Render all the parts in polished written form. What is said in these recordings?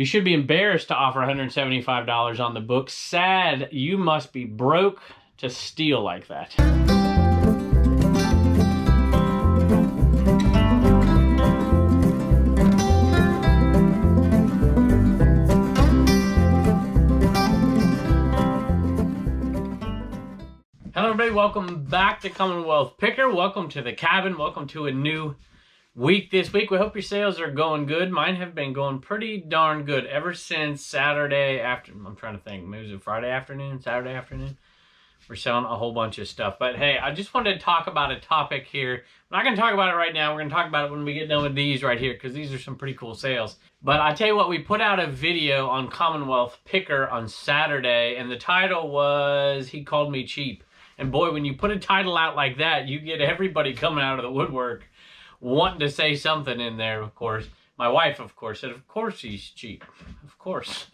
You should be embarrassed to offer $175 on the book. Sad, you must be broke to steal like that. Hello everybody, welcome back to Commonwealth Picker. Welcome to the cabin. Welcome to a new week this week. We hope your sales are going good. Mine have been going pretty darn good ever since Saturday after. I'm trying to think, maybe it was Friday afternoon, Saturday afternoon. We're selling a whole bunch of stuff. But hey, I just wanted to talk about a topic here. I'm not going to talk about it right now. We're going to talk about it when we get done with these right here, because these are some pretty cool sales. But I tell you what, we put out a video on Commonwealth Picker on Saturday, and the title was, He Called Me Cheap. And boy, when you put a title out like that, you get everybody coming out of the woodwork wanting to say something in there, of course. My wife, of course, said, of course he's cheap. Of course.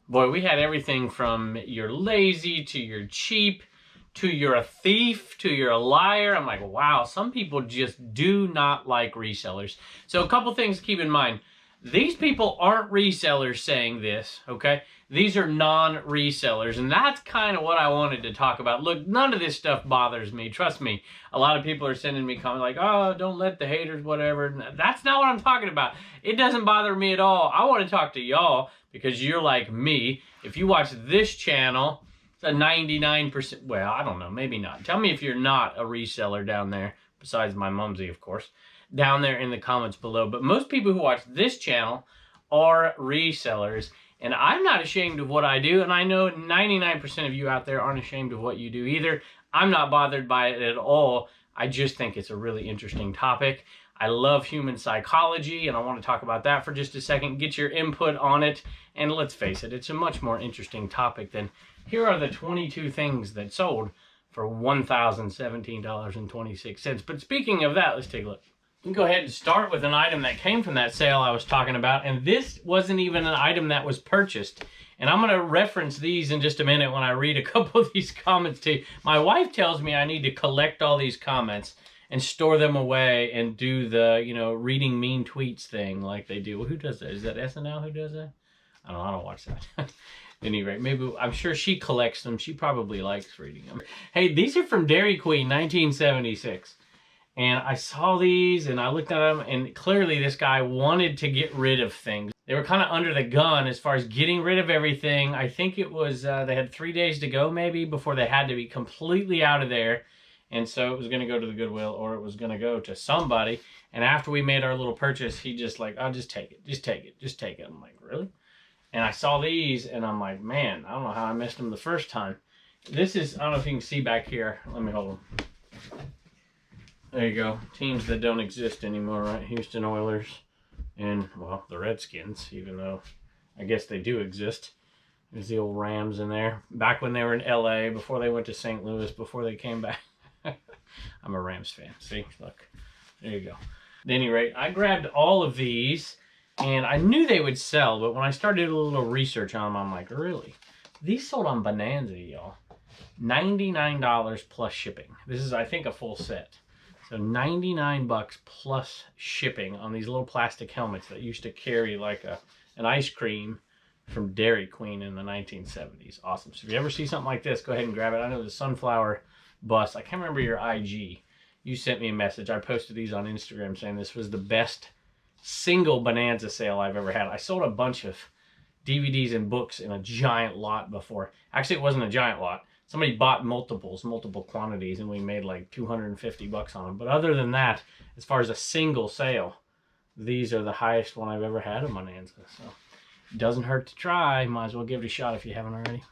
Boy, we had everything from you're lazy to you're cheap to you're a thief to you're a liar. I'm like, wow, some people just do not like resellers. So a couple things to keep in mind. These people aren't resellers saying this, okay? These are non-resellers, and that's kind of what I wanted to talk about. Look, none of this stuff bothers me. Trust me. A lot of people are sending me comments like, oh, don't let the haters, whatever. That's not what I'm talking about. It doesn't bother me at all. I want to talk to y'all because you're like me. If you watch this channel, it's a 99%, well, I don't know, maybe not. Tell me if you're not a reseller down there, besides my mumsy, of course, down there in the comments below. But most people who watch this channel are resellers. And I'm not ashamed of what I do, and I know 99% of you out there aren't ashamed of what you do either. I'm not bothered by it at all. I just think it's a really interesting topic. I love human psychology, and I want to talk about that for just a second, get your input on it, and let's face it, it's a much more interesting topic than here are the 22 things that sold for $1,017.26. But speaking of that, let's take a look. We can go ahead and start with an item that came from that sale I was talking about, and this wasn't even an item that was purchased. And I'm going to reference these in just a minute when I read a couple of these comments to you. My wife tells me I need to collect all these comments and store them away and do the, you know, reading mean tweets thing like they do. Well, who does that? Is that SNL who does that? I don't watch that. At any rate, maybe, I'm sure she collects them. She probably likes reading them. Hey, these are from Dairy Queen, 1976. And I saw these and I looked at them, and clearly this guy wanted to get rid of things. They were kind of under the gun as far as getting rid of everything. I think it was, they had 3 days to go maybe before they had to be completely out of there. And so it was going to go to the Goodwill, or it was going to go to somebody. And after we made our little purchase, he just like, oh, just take it, just take it, just take it. I'm like, really? And I saw these and I'm like, man, I don't know how I missed them the first time. This is, I don't know if you can see back here. Let me hold them. There you go. Teams that don't exist anymore, right? Houston Oilers and, well, the Redskins, even though I guess they do exist. There's the old Rams in there. Back when they were in LA, before they went to St. Louis, before they came back. I'm a Rams fan. See? Look. There you go. At any rate, I grabbed all of these, and I knew they would sell, but when I started a little research on them, I'm like, really? These sold on Bonanza, y'all. $99 plus shipping. This is, I think, a full set. So 99 bucks plus shipping on these little plastic helmets that used to carry like an ice cream from Dairy Queen in the 1970s. Awesome. So if you ever see something like this, go ahead and grab it. I know the Sunflower Bus. I can't remember your IG. You sent me a message. I posted these on Instagram saying this was the best single Bonanza sale I've ever had. I sold a bunch of DVDs and books in a giant lot before. Actually, it wasn't a giant lot. Somebody bought multiple quantities, and we made like 250 bucks on them. But other than that, as far as a single sale, these are the highest one I've ever had of Bonanza. So it doesn't hurt to try. Might as well give it a shot if you haven't already.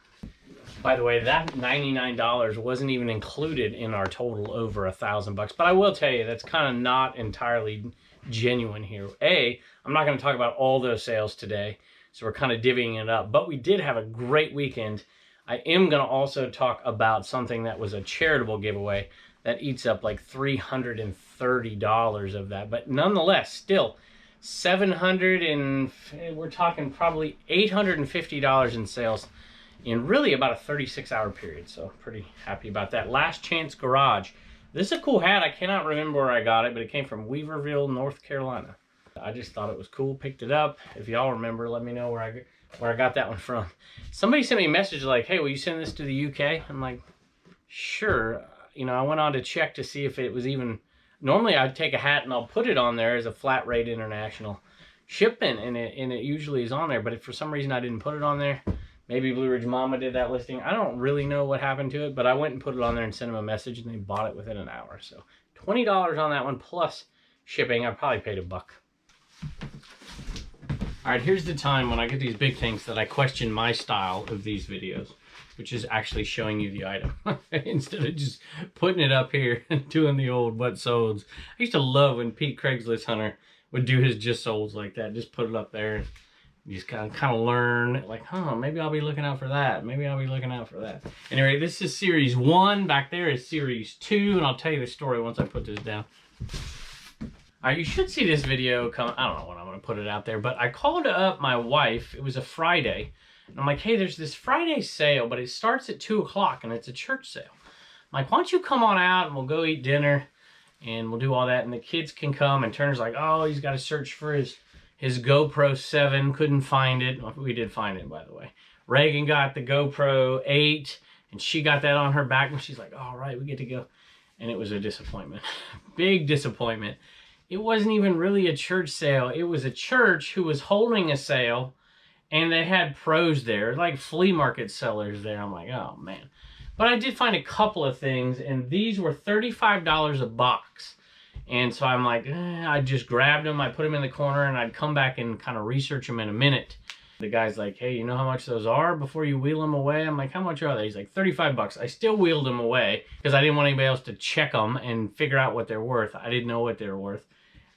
By the way, that $99 wasn't even included in our total over $1,000 bucks. But I will tell you, that's kind of not entirely genuine here. I'm not going to talk about all those sales today, so we're kind of divvying it up. But we did have a great weekend. I am going to also talk about something that was a charitable giveaway that eats up like $330 of that. But nonetheless, still, we're talking probably $850 in sales in really about a 36-hour period. So pretty happy about that. Last Chance Garage. This is a cool hat. I cannot remember where I got it, but it came from Weaverville, North Carolina. I just thought it was cool, picked it up. If y'all remember, let me know where I got that one from. Somebody sent me a message like, hey, will you send this to the UK? I'm like, sure. You know, I went on to check to see if it was even, normally I'd take a hat and I'll put it on there as a flat rate international shipment, and it usually is on there, but if for some reason I didn't put it on there, maybe Blue Ridge Mama did that listing. I don't really know what happened to it, but I went and put it on there and sent them a message, and they bought it within an hour. So $20 on that one plus shipping. I probably paid $1. All right, here's the time when I get these big things that I question my style of these videos, which is actually showing you the item instead of just putting it up here and doing the old what solds. I used to love when Pete Craigslist Hunter would do his just solds like that. Just put it up there and you just kind of learn, like, huh, maybe I'll be looking out for that. Maybe I'll be looking out for that. Anyway, this is series 1. Back there is series 2, and I'll tell you the story once I put this down. All right, you should see this video come. I don't know when I'm going to put it out there, but I called up my wife. It was a Friday. And I'm like, hey, there's this Friday sale, but it starts at 2 o'clock, and it's a church sale. I'm like, why don't you come on out, and we'll go eat dinner, and we'll do all that, and the kids can come. And Turner's like, oh, he's got to search for his GoPro 7. Couldn't find it. Well, we did find it, by the way. Reagan got the GoPro 8, and she got that on her back, and she's like, all right, we get to go. And it was a disappointment. Big disappointment. It wasn't even really a church sale. It was a church who was holding a sale, and they had pros there, like flea market sellers there. I'm like, oh, man. But I did find a couple of things, and these were $35 a box. And so I'm like, I just grabbed them, I put them in the corner, and I'd come back and kind of research them in a minute. The guy's like, hey, you know how much those are before you wheel them away? I'm like, how much are they? He's like, $35. I still wheeled them away because I didn't want anybody else to check them and figure out what they're worth. I didn't know what they were worth.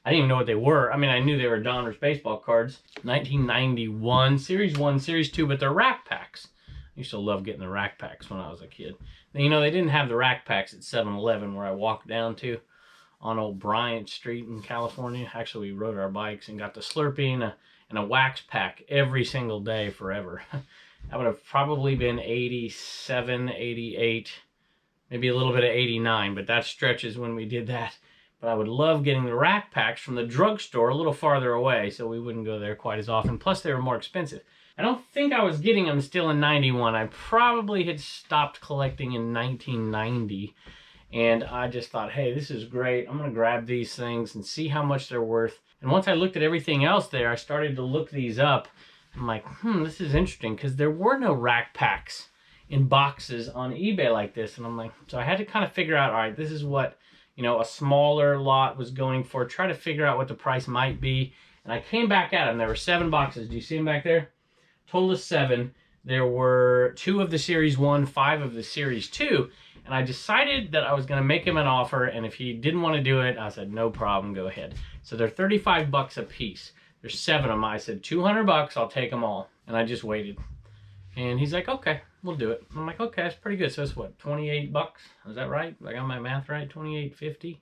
I didn't even know what they were. I mean, I knew they were Donruss baseball cards. 1991, Series 1, Series 2, but they're rack packs. I used to love getting the rack packs when I was a kid. You know, they didn't have the rack packs at 7-Eleven where I walked down to on old Bryant Street in California. Actually, we rode our bikes and got the Slurpee and a wax pack every single day forever. That would have probably been 87, 88, maybe a little bit of 89, but that stretches when we did that. But I would love getting the rack packs from the drugstore a little farther away, so we wouldn't go there quite as often. Plus, they were more expensive. I don't think I was getting them still in 91. I probably had stopped collecting in 1990. And I just thought, hey, this is great. I'm going to grab these things and see how much they're worth. And once I looked at everything else there, I started to look these up. I'm like, this is interesting, because there were no rack packs in boxes on eBay like this. And I'm like, so I had to kind of figure out, all right, this is what, you know, a smaller lot was going for. Try to figure out what the price might be. And I came back at them. There were 7 boxes. Do you see them back there? Total of 7. There were 2 of the Series 1, 5 of the Series 2. And I decided that I was going to make him an offer, and if he didn't want to do it, I said, no problem, go ahead. So they're $35 a piece. There's 7 of them. I said, $200, I'll take them all. And I just waited. And he's like, okay, we'll do it. I'm like, okay, that's pretty good. So it's what, $28? Is that right? I got my math right? $28.50?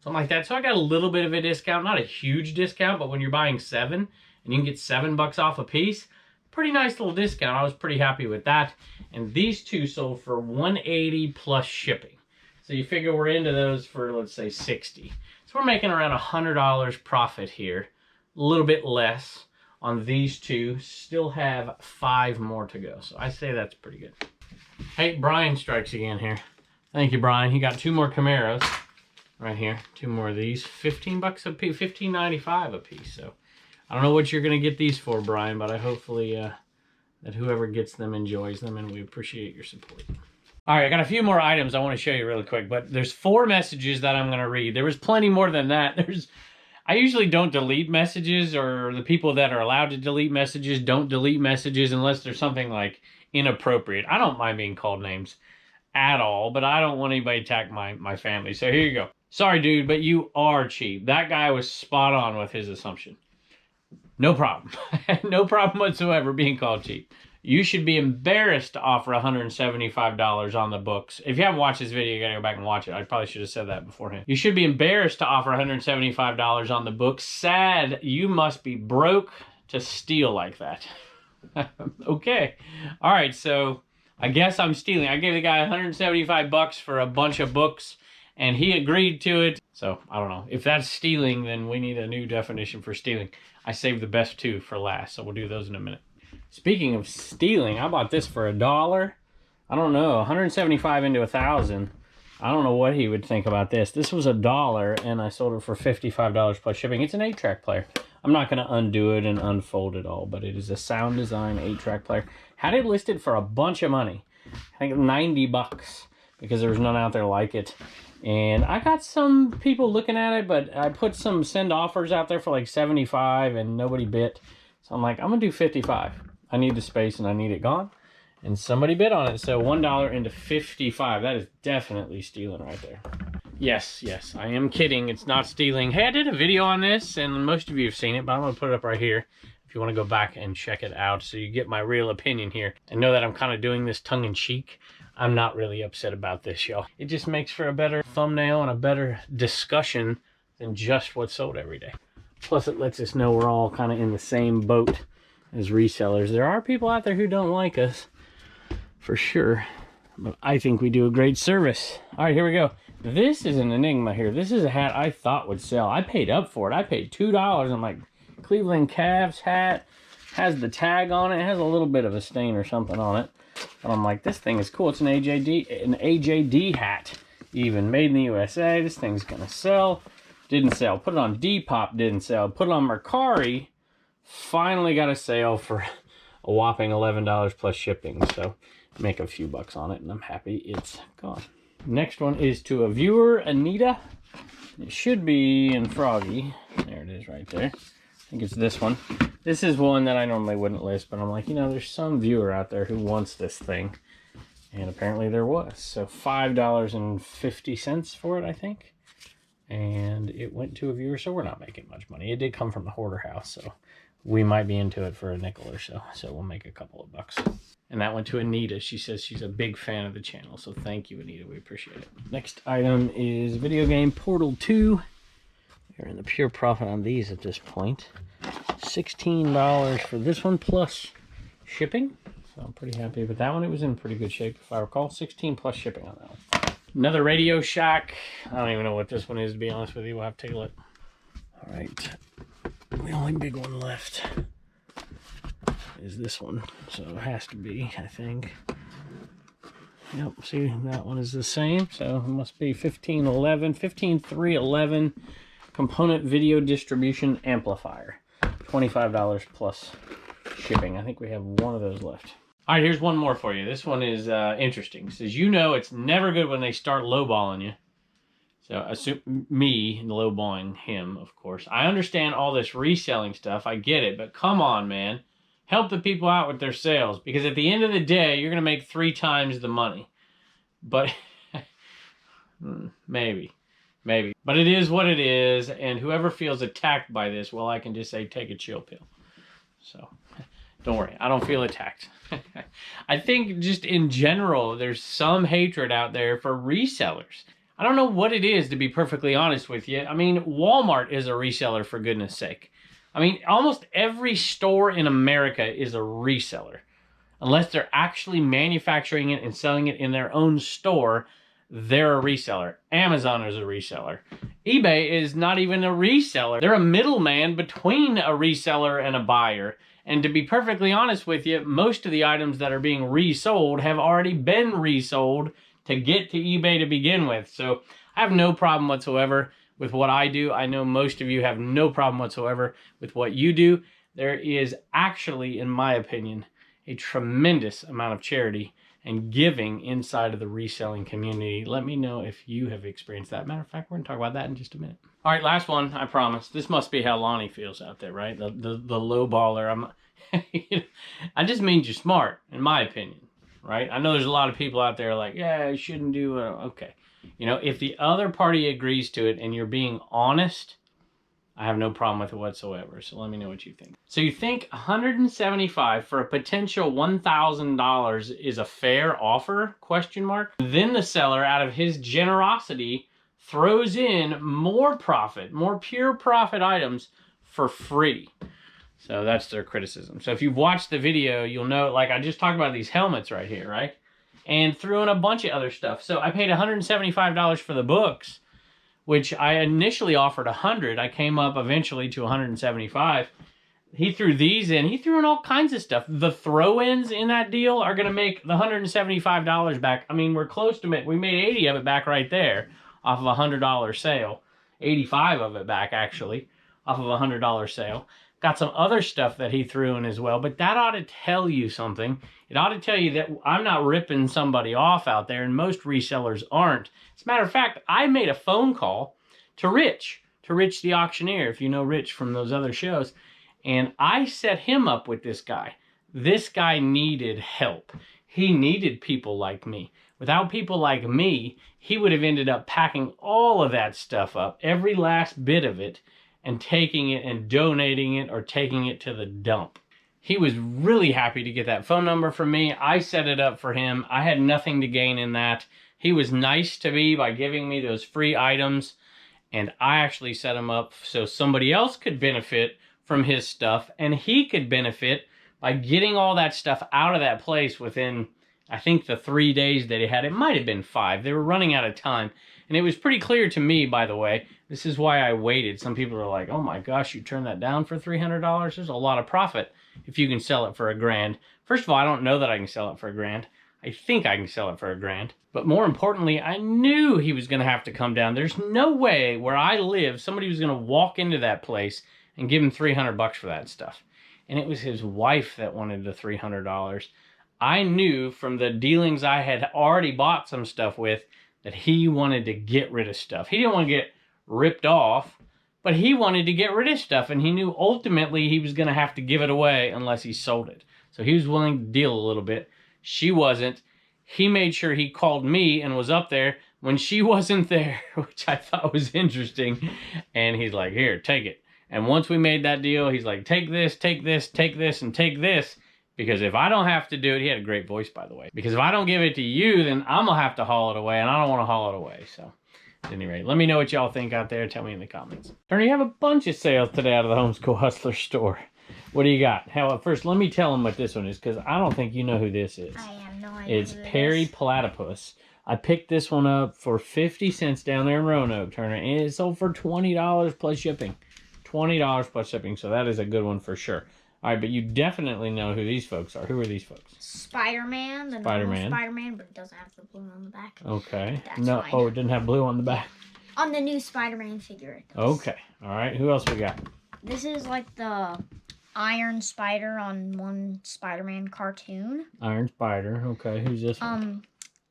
Something like that. So I got a little bit of a discount. Not a huge discount, but when you're buying 7 and you can get $7 off a piece, pretty nice little discount. I was pretty happy with that. And these 2 sold for $180 plus shipping. So you figure we're into those for, let's say, $60. So we're making around $100 profit here. A little bit less on these 2. Still have 5 more to go. So I say that's pretty good. Hey, Brian strikes again here. Thank you, Brian. He got 2 more Camaros right here. 2 more of these. $15 a piece, $15.95 a piece. So I don't know what you're going to get these for, Brian, but I hopefully that whoever gets them enjoys them, and we appreciate your support. All right, I got a few more items I want to show you really quick, but there's 4 messages that I'm going to read. There was plenty more than that. I usually don't delete messages, or the people that are allowed to delete messages don't delete messages unless there's something like inappropriate. I don't mind being called names at all, but I don't want anybody to attack my family. So here you go. Sorry, dude, but you are cheap. That guy was spot on with his assumption. No problem. No problem whatsoever being called cheap. You should be embarrassed to offer $175 on the books. If you haven't watched this video, you gotta go back and watch it. I probably should have said that beforehand. You should be embarrassed to offer $175 on the books. Sad, you must be broke to steal like that. Okay. All right, so I guess I'm stealing. I gave the guy $175 for a bunch of books, and he agreed to it. So I don't know. If that's stealing, then we need a new definition for stealing. I saved the best two for last, so we'll do those in a minute. Speaking of stealing, I bought this for $1. I don't know, 175 into 1,000. I don't know what he would think about this. This was $1, and I sold it for $55 plus shipping. It's an 8-track player. I'm not going to undo it and unfold it all, but it is a sound design 8-track player. Had it listed for a bunch of money. I think $90, because there was none out there like it. And I got some people looking at it, but I put some send offers out there for like 75 and nobody bit. So I'm like, I'm going to do 55. I need the space and I need it gone. And somebody bid on it. So $1 into 55. That is definitely stealing right there. Yes, I am kidding. It's not stealing. Hey, I did a video on this and most of you have seen it, but I'm going to put it up right here if you want to go back and check it out so you get my real opinion here. And know that I'm kind of doing this tongue-in-cheek. I'm not really upset about this, y'all. It just makes for a better thumbnail and a better discussion than just what's sold every day. Plus, it lets us know we're all kind of in the same boat as resellers. There are people out there who don't like us, for sure. But I think we do a great service. All right, here we go. This is an enigma here. This is a hat I thought would sell. I paid up for it. I paid $2. I'm like, Cleveland Cavs hat. Has the tag on it. It has a little bit of a stain or something on it. But I'm like, this thing is cool. It's an AJD hat. Even made in the USA. This thing's gonna sell. Didn't sell. Put it on Depop, didn't sell. Put it on Mercari. Finally got a sale for a whopping $11 plus shipping. So make a few bucks on it and I'm happy it's gone. Next one is to a viewer, Anita. It should be in Froggy. There it is right there. I think it's this one. This is one that I normally wouldn't list, but I'm like, you know, there's some viewer out there who wants this thing. And apparently there was. So $5.50 for it, I think. And it went to a viewer, so we're not making much money. It did come from the hoarder house, so we might be into it for a nickel or so. So we'll make a couple of bucks. And that went to Anita. She says she's a big fan of the channel, so thank you, Anita. We appreciate it. Next item is video game Portal 2. We're in the pure profit on these at this point. $16 for this one plus shipping. So I'm pretty happy with that one. It was in pretty good shape, if I recall. 16 plus shipping on that one. Another Radio Shack. I don't even know what this one is, to be honest with you. We'll have to take a look. All right. The only big one left is this one. So it has to be, I think. Yep, see, that one is the same. So it must be 1511, 15311 component video distribution amplifier. $25 plus shipping. I think we have one of those left. All right, here's one more for you. This one is interesting. It says, you know it's never good when they start lowballing you. So assume me lowballing him, of course. I understand all this reselling stuff. I get it, but come on, man. Help the people out with their sales, because at the end of the day, you're going to make 3 times the money. But maybe. But it is what it is, and whoever feels attacked by this, well, I can just say take a chill pill. So don't worry, I don't feel attacked. I think just in general, there's some hatred out there for resellers. I don't know what it is, to be perfectly honest with you. I mean, Walmart is a reseller, for goodness sake. I mean, almost every store in America is a reseller. Unless they're actually manufacturing it and selling it in their own store, they're a reseller. Amazon is a reseller. eBay is not even a reseller. They're a middleman between a reseller and a buyer. And to be perfectly honest with you, most of the items that are being resold have already been resold to get to eBay to begin with. So I have no problem whatsoever with what I do. I know most of you have no problem whatsoever with what you do. There is actually, in my opinion, a tremendous amount of charity and giving inside of the reselling community. Let me know if you have experienced that. Matter of fact, we're gonna talk about that in just a minute. All right, last one, I promise. This must be how Lonnie feels out there, right? The low baller. I just mean you're smart, in my opinion, right? I know there's a lot of people out there like, yeah, I shouldn't do it. Okay. You know, if the other party agrees to it and you're being honest, I have no problem with it whatsoever. So let me know what you think. So you think $175 for a potential $1,000 is a fair offer? Question mark. Then the seller, out of his generosity, throws in more profit, more pure profit items for free. So that's their criticism. So if you've watched the video, you'll know, like I just talked about these helmets right here, right? and threw in a bunch of other stuff. So I paid $175 for the books, which I initially offered $100. I came up eventually to $175. He threw these in. He threw in all kinds of stuff. The throw-ins in that deal are going to make the $175 back. I mean, we're close to it. We made 80 of it back right there off of a $100 sale. 85 of it back, actually, off of a $100 sale. Got some other stuff that he threw in as well, but that ought to tell you something. It ought to tell you that I'm not ripping somebody off out there, and most resellers aren't. As a matter of fact, I made a phone call to Rich the auctioneer, if you know Rich from those other shows. And I set him up with this guy. This guy needed help. He needed people like me. Without people like me, he would have ended up packing all of that stuff up, every last bit of it, and taking it and donating it or taking it to the dump. He was really happy to get that phone number from me. I set it up for him. I had nothing to gain in that. He was nice to me by giving me those free items, and I actually set him up so somebody else could benefit from his stuff, and he could benefit by getting all that stuff out of that place within, I think, the 3 days that he had. It might have been 5. They were running out of time. And it was pretty clear to me, by the way, this is why I waited. Some people are like, oh my gosh, you turned that down for $300? There's a lot of profit if you can sell it for $1,000. First of all, I don't know that I can sell it for $1,000. I think I can sell it for $1,000. But more importantly, I knew he was going to have to come down. There's no way where I live, somebody was going to walk into that place and give him $300 for that stuff. And it was his wife that wanted the $300. I knew from the dealings I had already bought some stuff with that he wanted to get rid of stuff. He didn't want to get ripped off, but he wanted to get rid of stuff, and he knew ultimately he was going to have to give it away unless he sold it. So he was willing to deal a little bit. She wasn't. He made sure he called me and was up there when she wasn't there, which I thought was interesting. And he's like, here, take it. And once we made that deal, he's like, take this, take this, take this, and take this. Because if I don't have to do it, he had a great voice, by the way. Because if I don't give it to you, then I'm going to have to haul it away, and I don't want to haul it away. So, at any rate, let me know what y'all think out there. Tell me in the comments. Turner, you have a bunch of sales today out of the Homeschool Hustler store. What do you got? Hell, first, let me tell them what this one is, because I don't think you know who this is. I have no idea. It's Perry Platypus. I picked this one up for 50 cents down there in Roanoke, Turner, and it sold for $20 plus shipping. $20 plus shipping, so that is a good one for sure. All right, but you definitely know who these folks are. Who are these folks? Spider-Man, the Spider-Man. normal Spider-Man, but it doesn't have the blue on the back. Okay. That's no, fine. oh, it didn't have blue on the back. On the new Spider-Man figure, it does. Okay. All right. Who else we got? This is like the Iron Spider on one Spider-Man cartoon. Iron Spider. Okay. Who's this one?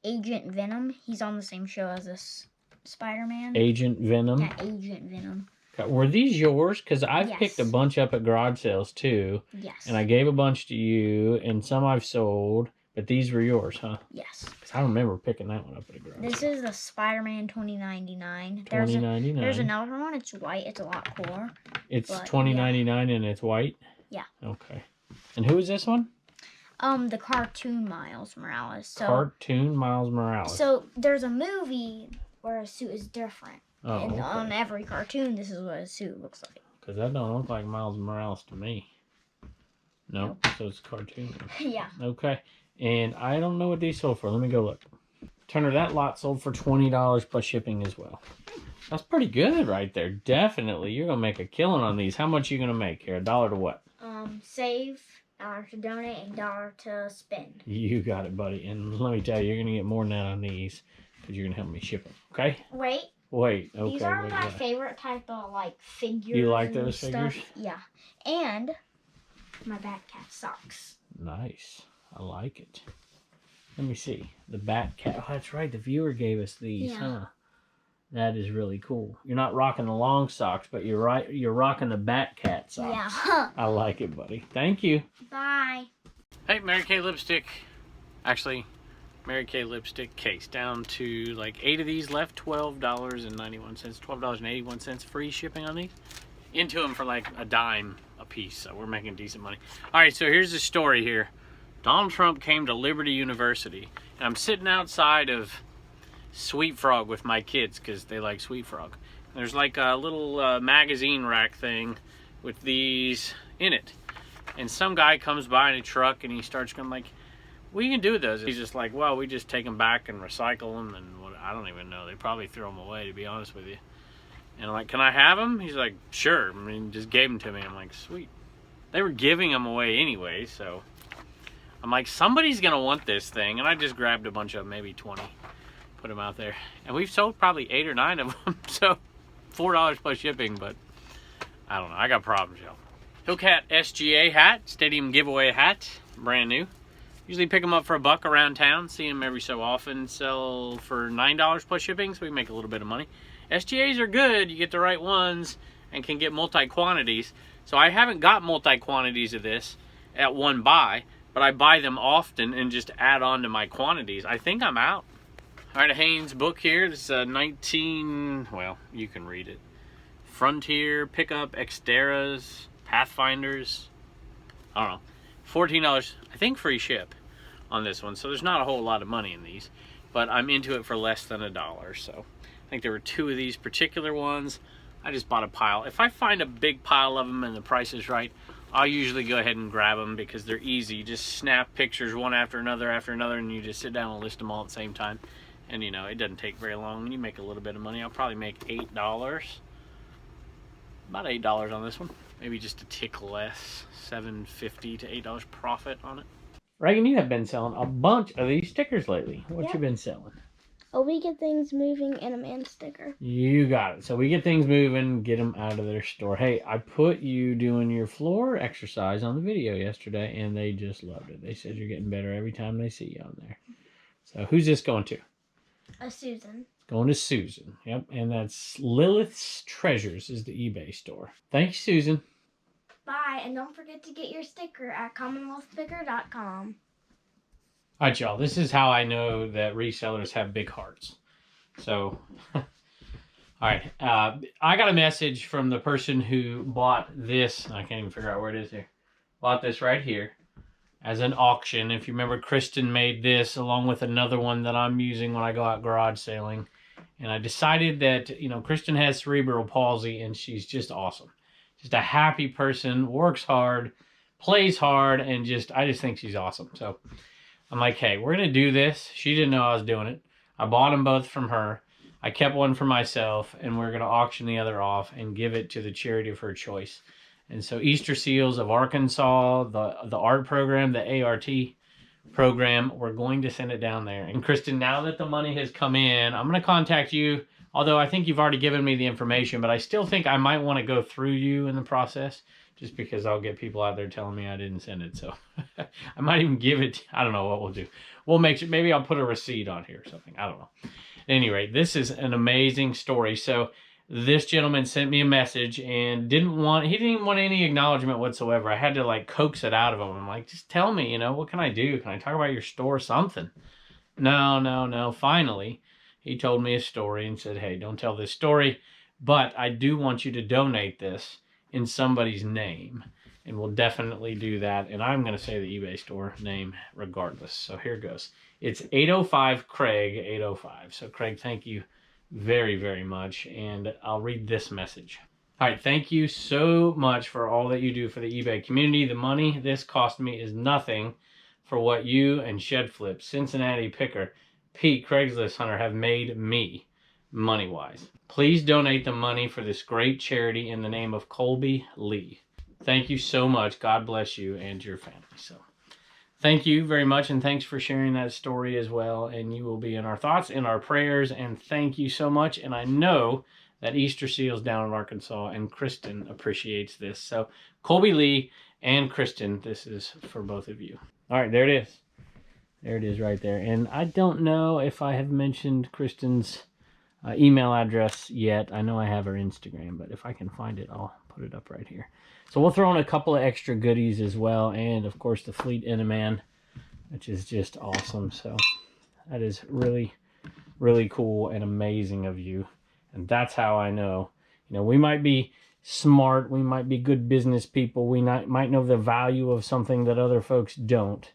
Agent Venom. He's on the same show as this Spider-Man. Agent Venom. Yeah, Agent Venom. Were these yours? Because I've Yes. picked a bunch up at garage sales too. Yes. And I gave a bunch to you, and some I've sold. But these were yours, huh? Yes. Because I remember picking that one up at a garage This sale. is the Spider-Man 2099. $20.99. There's another one. It's white. It's a lot cooler. It's but, $20.99 and it's white? Yeah. Okay. And who is this one? The cartoon Miles Morales. So, Cartoon Miles Morales. So there's a movie where a suit is different. Oh, And okay. on every cartoon, this is what a suit looks like. Because that don't look like Miles Morales to me. Nope. So it's a cartoon. Yeah. Okay. And I don't know what these sold for. Let me go look. Turner, that lot sold for $20 plus shipping as well. That's pretty good right there. Definitely. You're going to make a killing on these. How much are you going to make here? $1 to what? Save, $1 to donate, and $1 to spend. You got it, buddy. And let me tell you, you're going to get more than that on these. Because you're going to help me ship them. Okay? Wait. Wait. Okay. These are wait, my what? favorite type of, like, figures. You like and those stuff. figures? Yeah. And my Batcat socks. Nice. I like it. Let me see. The Bat Cat. Oh, that's right. The viewer gave us these, Yeah. huh? That is really cool. You're not rocking the long socks, but you're right. You're rocking the Bat Cat socks. Yeah. I like it, buddy. Thank you. Bye. Hey, Mary Kay lipstick. Actually, Mary Kay lipstick case. Down to like 8 of these left. $12.91. $12.81 free shipping on these. Into them for like a dime a piece. So we're making decent money. All right, so here's the story here. Donald Trump came to Liberty University. And I'm sitting outside of Sweet Frog with my kids because they like Sweet Frog. There's like a little magazine rack thing with these in it. And some guy comes by in a truck and he starts going like, what you can do with those? He's just like, well, we just take them back and recycle them, and what, I don't even know. They probably throw them away, to be honest with you. And I'm like, can I have them? He's like, sure. I mean, just gave them to me. I'm like, sweet. They were giving them away anyway, so I'm like, somebody's gonna want this thing, and I just grabbed a bunch of them, maybe 20, put them out there, and we've sold probably 8 or 9 of them. So $4 plus shipping, but I don't know. I got problems, y'all. Hillcat SGA hat, stadium giveaway hat, brand new. Usually pick them up for $1 around town. See them every so often. Sell for $9 plus shipping, so we make a little bit of money. SGAs are good. You get the right ones and can get multi-quantities. So I haven't got multi-quantities of this at one buy, but I buy them often and just add on to my quantities. I think I'm out. All right, a Haynes book here. This is a 19, well, you can read it. Frontier, Pickup, Xteras, Pathfinders. I don't know. $14, I think free ship on this one. So there's not a whole lot of money in these, but I'm into it for less than $1. So I think there were 2 of these particular ones. I just bought a pile. If I find a big pile of them and the price is right, I'll usually go ahead and grab them because they're easy. You just snap pictures one after another, and you just sit down and list them all at the same time. And you know, it doesn't take very long. You make a little bit of money. I'll probably make $8. About $8 on this one. Maybe just a tick less. $7.50 to $8 profit on it. Reagan, you have been selling a bunch of these stickers lately. What you been selling? A We Get Things Moving and a man sticker. You got it. So we get things moving, get them out of their store. Hey, I put you doing your floor exercise on the video yesterday, and they just loved it. They said you're getting better every time they see you on there. So who's this going to? Susan. Going to Susan. Yep, and that's Lilith's Treasures is the eBay store. Thanks, Susan. Bye, and don't forget to get your sticker at commonwealthsticker.com. All right, y'all, this is how I know that resellers have big hearts. So, all right, I got a message from the person who bought this. I can't even figure out where it is here. Bought this right here as an auction. If you remember, Kristen made this along with another one that I'm using when I go out garage sailing. And I decided that, you know, Kristen has cerebral palsy, and she's just awesome. Just a happy person, works hard, plays hard, and I just think she's awesome. So I'm like, hey, we're going to do this. She didn't know I was doing it. I bought them both from her. I kept one for myself, and we're going to auction the other off and give it to the charity of her choice. And so Easter Seals of Arkansas, the art program, the ART program, we're going to send it down there. And Kristen, now that the money has come in, I'm going to contact you. Although I think you've already given me the information, but I still think I might want to go through you in the process just because I'll get people out there telling me I didn't send it. So I might even give it. I don't know what we'll do. We'll make sure. Maybe I'll put a receipt on here or something. I don't know. At any rate, this is an amazing story. So this gentleman sent me a message and he didn't even want any acknowledgement whatsoever. I had to like coax it out of him. I'm like, just tell me, you know, what can I do? Can I talk about your store or something? No. Finally, he told me a story and said, hey, don't tell this story, but I do want you to donate this in somebody's name. And we'll definitely do that. And I'm going to say the eBay store name regardless. So here goes. It's 805 Craig 805. So Craig, thank you very, very much. And I'll read this message. All right. Thank you so much for all that you do for the eBay community. The money this cost me is nothing for what you and Shedflip, Cincinnati Picker, Pete, Craigslist Hunter have made me money-wise. Please donate the money for this great charity in the name of Colby Lee. Thank you so much. God bless you and your family. So thank you very much, and thanks for sharing that story as well. And you will be in our thoughts, in our prayers, and thank you so much. And I know that Easter Seals down in Arkansas and Kristen appreciates this. So Colby Lee and Kristen, this is for both of you. All right, there it is. There it is right there. And I don't know if I have mentioned Kristen's email address yet. I know I have her Instagram, but if I can find it, I'll put it up right here. So we'll throw in a couple of extra goodies as well. And, of course, the Fleet Inaman, which is just awesome. So that is really, really cool and amazing of you. And that's how I know. You know, we might be smart. We might be good business people. We might know the value of something that other folks don't.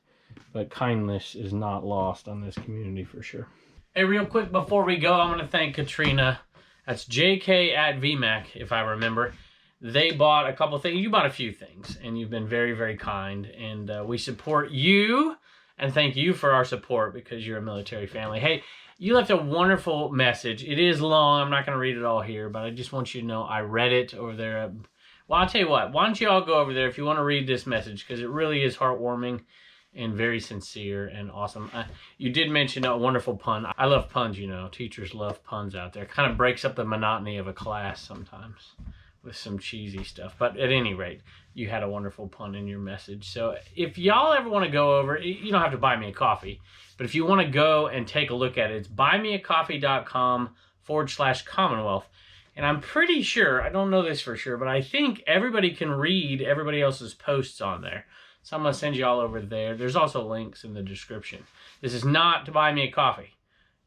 But kindness is not lost on this community for sure. Hey, real quick before we go, I'm going to thank Katrina. That's JK at VMAC, if I remember. They bought a couple things. You bought a few things, and you've been very, very kind. And we support you and thank you for our support because you're a military family. Hey, you left a wonderful message. It is long. I'm not going to read it all here, but I just want you to know I read it over there. Well, I'll tell you what. Why don't you all go over there if you want to read this message, because it really is heartwarming and very sincere and awesome. You did mention a wonderful pun. I love puns, you know. Teachers love puns out there. Kind of breaks up the monotony of a class sometimes with some cheesy stuff. But at any rate, you had a wonderful pun in your message. So if y'all ever want to go over, you don't have to buy me a coffee. But if you want to go and take a look at it, it's buymeacoffee.com/Commonwealth. And I'm pretty sure, I don't know this for sure, but I think everybody can read everybody else's posts on there. So I'm going to send you all over there. There's also links in the description. This is not to buy me a coffee.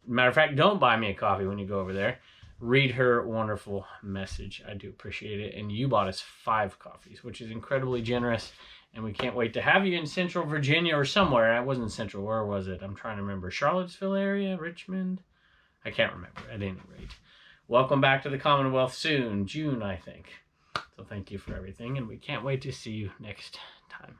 Matter of fact, don't buy me a coffee when you go over there. Read her wonderful message. I do appreciate it. And you bought us 5 coffees, which is incredibly generous. And we can't wait to have you in Central Virginia or somewhere. I wasn't Central. Where was it? I'm trying to remember. Charlottesville area? Richmond? I can't remember at any rate. Welcome back to the Commonwealth soon. June, I think. So thank you for everything. And we can't wait to see you next time.